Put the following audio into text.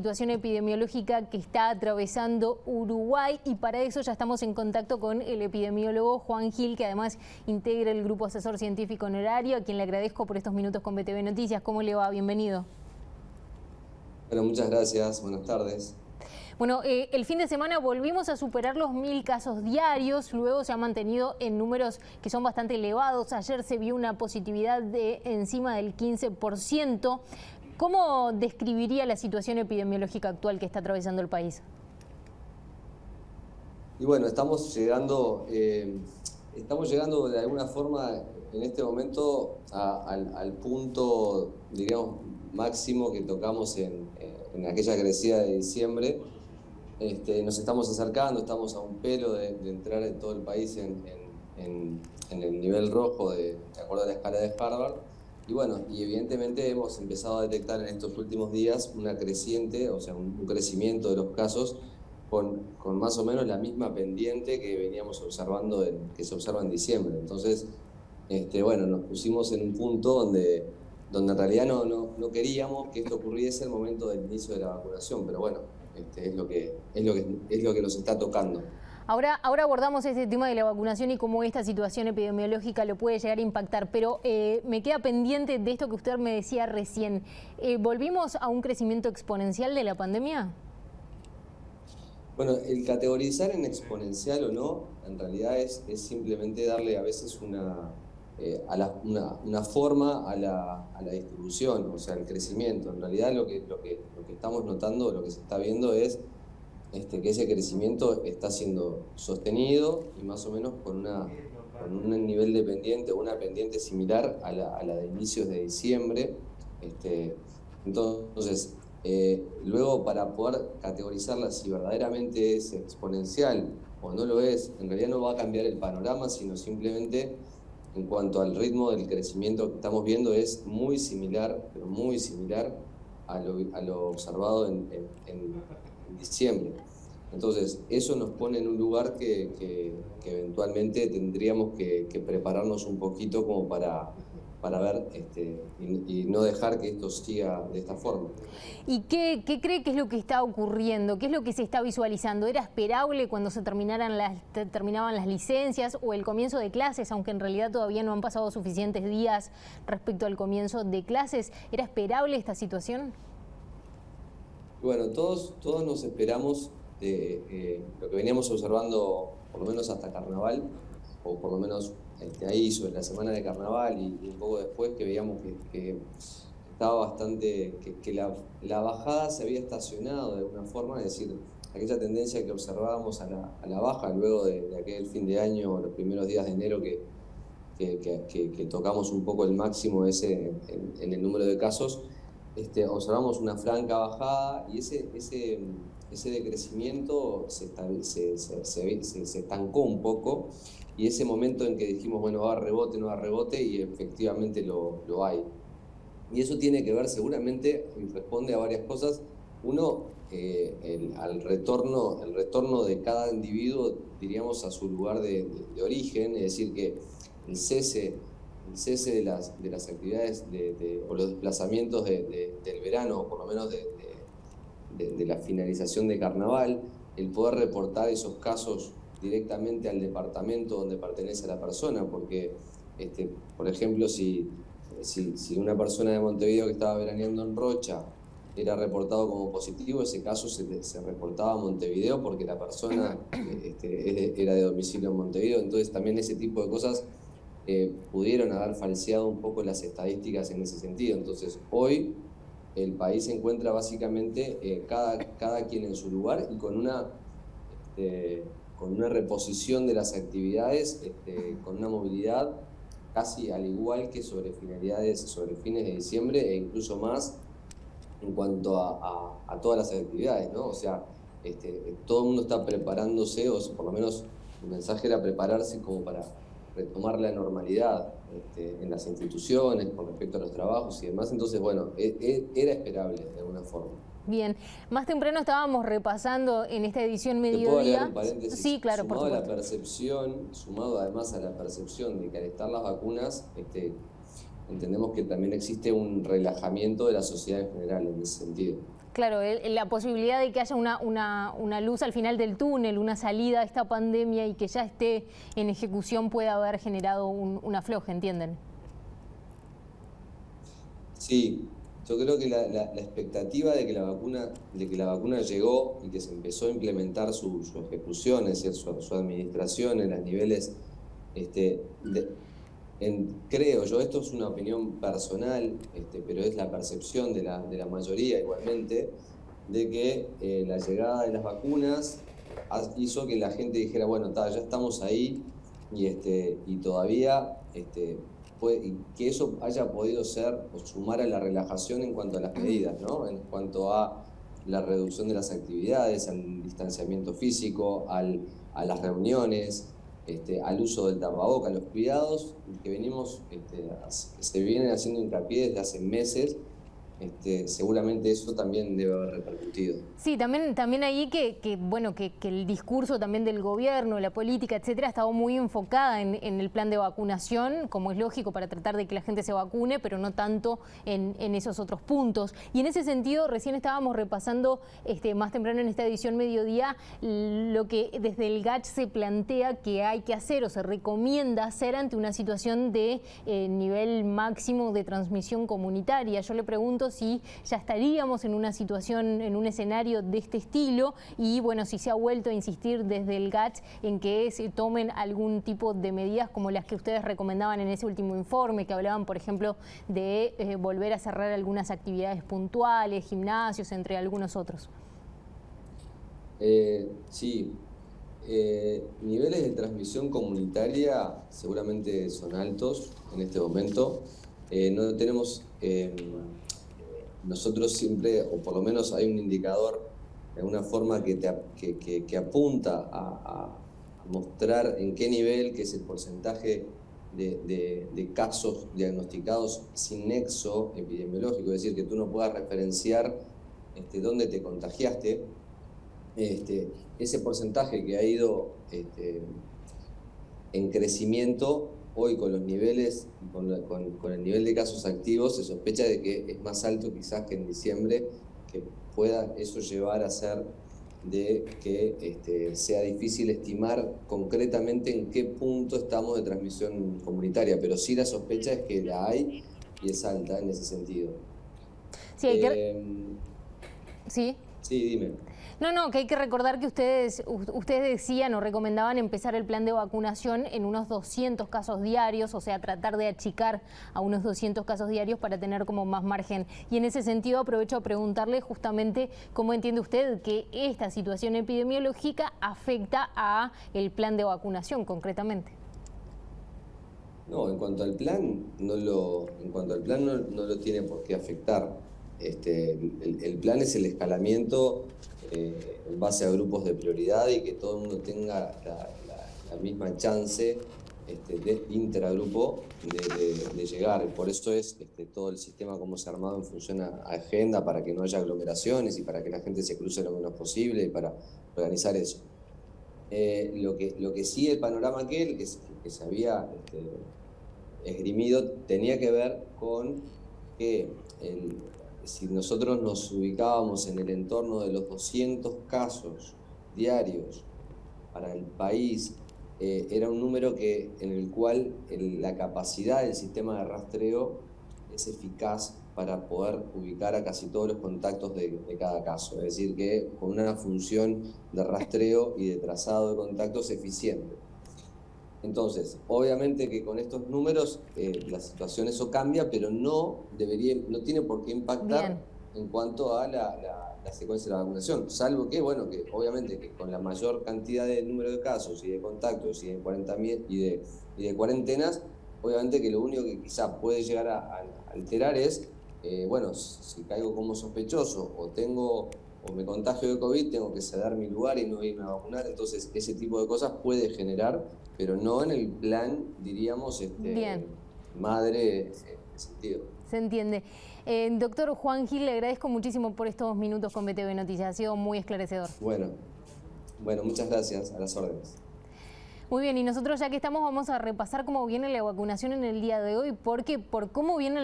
situación epidemiológica que está atravesando Uruguay, y para eso ya estamos en contacto con el epidemiólogo Juan Gil, que además integra el Grupo Asesor Científico Honorario, a quien le agradezco por estos minutos con BTV Noticias. ¿Cómo le va? Bienvenido. Bueno, muchas gracias. Buenas tardes. Bueno, el fin de semana volvimos a superar los 1000 casos diarios, luego se ha mantenido en números que son bastante elevados. Ayer se vio una positividad de encima del 15%. ¿Cómo describiría la situación epidemiológica actual que está atravesando el país? Y bueno, estamos llegando de alguna forma en este momento al punto, diríamos, máximo que tocamos en aquella crecida de diciembre. Nos estamos acercando, estamos a un pelo de entrar en todo el país en el nivel rojo de acuerdo a la escala de Harvard. Y bueno, y evidentemente hemos empezado a detectar en estos últimos días una creciente, o sea, un crecimiento de los casos con más o menos la misma pendiente que veníamos observando, que se observa en diciembre. Entonces, bueno, nos pusimos en un punto donde en realidad no queríamos que esto ocurriese al momento del inicio de la vacunación, pero bueno, es lo que nos está tocando. Ahora abordamos este tema de la vacunación y cómo esta situación epidemiológica lo puede llegar a impactar, pero me queda pendiente de esto que usted me decía recién. ¿Volvimos a un crecimiento exponencial de la pandemia? Bueno, el categorizar en exponencial o no, en realidad es simplemente darle a veces una forma a la distribución, o sea, al crecimiento. En realidad lo que estamos notando, lo que se está viendo es que ese crecimiento está siendo sostenido y más o menos con un nivel de pendiente o una pendiente similar a la de inicios de diciembre. Entonces, luego para poder categorizarla si verdaderamente es exponencial o no lo es, en realidad no va a cambiar el panorama, sino simplemente en cuanto al ritmo del crecimiento que estamos viendo es muy similar, pero muy similar a lo observado en diciembre. Entonces, eso nos pone en un lugar que eventualmente tendríamos que prepararnos un poquito como para ver y no dejar que esto siga de esta forma. ¿Y qué cree que es lo que está ocurriendo? ¿Qué es lo que se está visualizando? ¿Era esperable cuando se terminaban las licencias o el comienzo de clases, aunque en realidad todavía no han pasado suficientes días respecto al comienzo de clases? ¿Era esperable esta situación? Bueno, todos nos esperamos lo que veníamos observando por lo menos hasta Carnaval, o por lo menos ahí sobre la semana de Carnaval y un poco después, que veíamos que estaba bastante, que la bajada se había estacionado de alguna forma, es decir, aquella tendencia que observábamos a la baja luego de aquel fin de año, los primeros días de enero que tocamos un poco el máximo ese en el número de casos. Observamos una franca bajada y ese decrecimiento se estancó un poco, y ese momento en que dijimos, bueno, va a rebote, no va a rebote, y efectivamente lo hay. Y eso tiene que ver seguramente, y responde a varias cosas. Uno, el retorno de cada individuo, diríamos, a su lugar de origen, es decir, que el cese de las actividades o los desplazamientos del verano, o por lo menos de la finalización de Carnaval, el poder reportar esos casos directamente al departamento donde pertenece la persona, porque, por ejemplo, si una persona de Montevideo que estaba veraneando en Rocha era reportado como positivo, ese caso se reportaba a Montevideo porque la persona era de domicilio en Montevideo. Entonces también ese tipo de cosas pudieron haber falseado un poco las estadísticas en ese sentido. Entonces hoy el país se encuentra básicamente cada quien en su lugar, y con una reposición de las actividades, con una movilidad casi al igual que sobre fines de diciembre, e incluso más en cuanto a todas las actividades, ¿no? O sea, todo el mundo está preparándose, o por lo menos el mensaje era prepararse como para retomar la normalidad en las instituciones con respecto a los trabajos y demás. Entonces, bueno, era esperable de alguna forma. Bien, más temprano estábamos repasando en esta edición mediodía. ¿Te puedo agregar un paréntesis? Sí, claro, por supuesto. Sumado además a la percepción de que al estar las vacunas, entendemos que también existe un relajamiento de la sociedad en general en ese sentido. Claro, la posibilidad de que haya una luz al final del túnel, una salida a esta pandemia y que ya esté en ejecución puede haber generado un afloje, ¿entienden? Sí, yo creo que la expectativa de que la vacuna llegó y que se empezó a implementar su ejecución, es decir, su administración en los niveles, creo yo, esto es una opinión personal, pero es la percepción de la mayoría igualmente, de que la llegada de las vacunas hizo que la gente dijera, bueno, ya estamos ahí y todavía que eso haya podido ser o sumar a la relajación en cuanto a las medidas, ¿no? En cuanto a la reducción de las actividades, al distanciamiento físico, a las reuniones, al uso del tapaboca, los cuidados que venimos, que se vienen haciendo hincapié desde hace meses. Seguramente eso también debe haber repercutido. Sí, también ahí que el discurso también del gobierno, la política, etcétera, ha estado muy enfocada en el plan de vacunación, como es lógico, para tratar de que la gente se vacune, pero no tanto en esos otros puntos. Y en ese sentido, recién estábamos repasando más temprano en esta edición mediodía lo que desde el GACH se plantea que hay que hacer o se recomienda hacer ante una situación de nivel máximo de transmisión comunitaria. Yo le pregunto si ya estaríamos en una situación, en un escenario de este estilo y bueno, si se ha vuelto a insistir desde el GACH en que se tomen algún tipo de medidas como las que ustedes recomendaban en ese último informe, que hablaban, por ejemplo, de volver a cerrar algunas actividades puntuales, gimnasios, entre algunos otros. Sí. Niveles de transmisión comunitaria seguramente son altos en este momento. No tenemos... nosotros siempre, o por lo menos hay un indicador, una forma que apunta a mostrar en qué nivel, que es el porcentaje de casos diagnosticados sin nexo epidemiológico, es decir, que tú no puedas referenciar dónde te contagiaste. Ese porcentaje que ha ido en crecimiento. Hoy con los niveles, con el nivel de casos activos, se sospecha de que es más alto quizás que en diciembre, que pueda eso llevar a ser de que sea difícil estimar concretamente en qué punto estamos de transmisión comunitaria, pero sí la sospecha es que la hay y es alta en ese sentido. Sí, ¿sí? Sí, dime. No, que hay que recordar que ustedes decían o recomendaban empezar el plan de vacunación en unos 200 casos diarios, o sea, tratar de achicar a unos 200 casos diarios para tener como más margen. Y en ese sentido aprovecho a preguntarle justamente cómo entiende usted que esta situación epidemiológica afecta a el plan de vacunación concretamente. No, en cuanto al plan, no lo tiene por qué afectar. El plan es el escalamiento en base a grupos de prioridad y que todo el mundo tenga la misma chance de intragrupo de llegar. Por eso es todo el sistema como se ha armado en función a agenda, para que no haya aglomeraciones y para que la gente se cruce lo menos posible y para organizar eso. Lo que sí, el panorama que se había esgrimido tenía que ver con que si nosotros nos ubicábamos en el entorno de los 200 casos diarios para el país, era un número en el cual la capacidad del sistema de rastreo es eficaz para poder ubicar a casi todos los contactos de cada caso. Es decir, que con una función de rastreo y de trazado de contactos eficiente. Entonces, obviamente que con estos números la situación eso cambia, pero no tiene por qué impactar en cuanto a la secuencia de la vacunación, salvo que, bueno, que obviamente que con la mayor cantidad de número de casos y de contactos y de 40.000 y de cuarentenas, obviamente que lo único que quizá puede llegar a alterar es, bueno, si caigo como sospechoso o me contagio de COVID, tengo que ceder mi lugar y no irme a vacunar. Entonces, ese tipo de cosas puede generar, pero no en el plan, diríamos, madre en ese sentido. Se entiende. Doctor Juan Gil, le agradezco muchísimo por estos minutos con BTV Noticias. Ha sido muy esclarecedor. Bueno, muchas gracias. A las órdenes. Muy bien, y nosotros ya que estamos vamos a repasar cómo viene la vacunación en el día de hoy, porque por cómo viene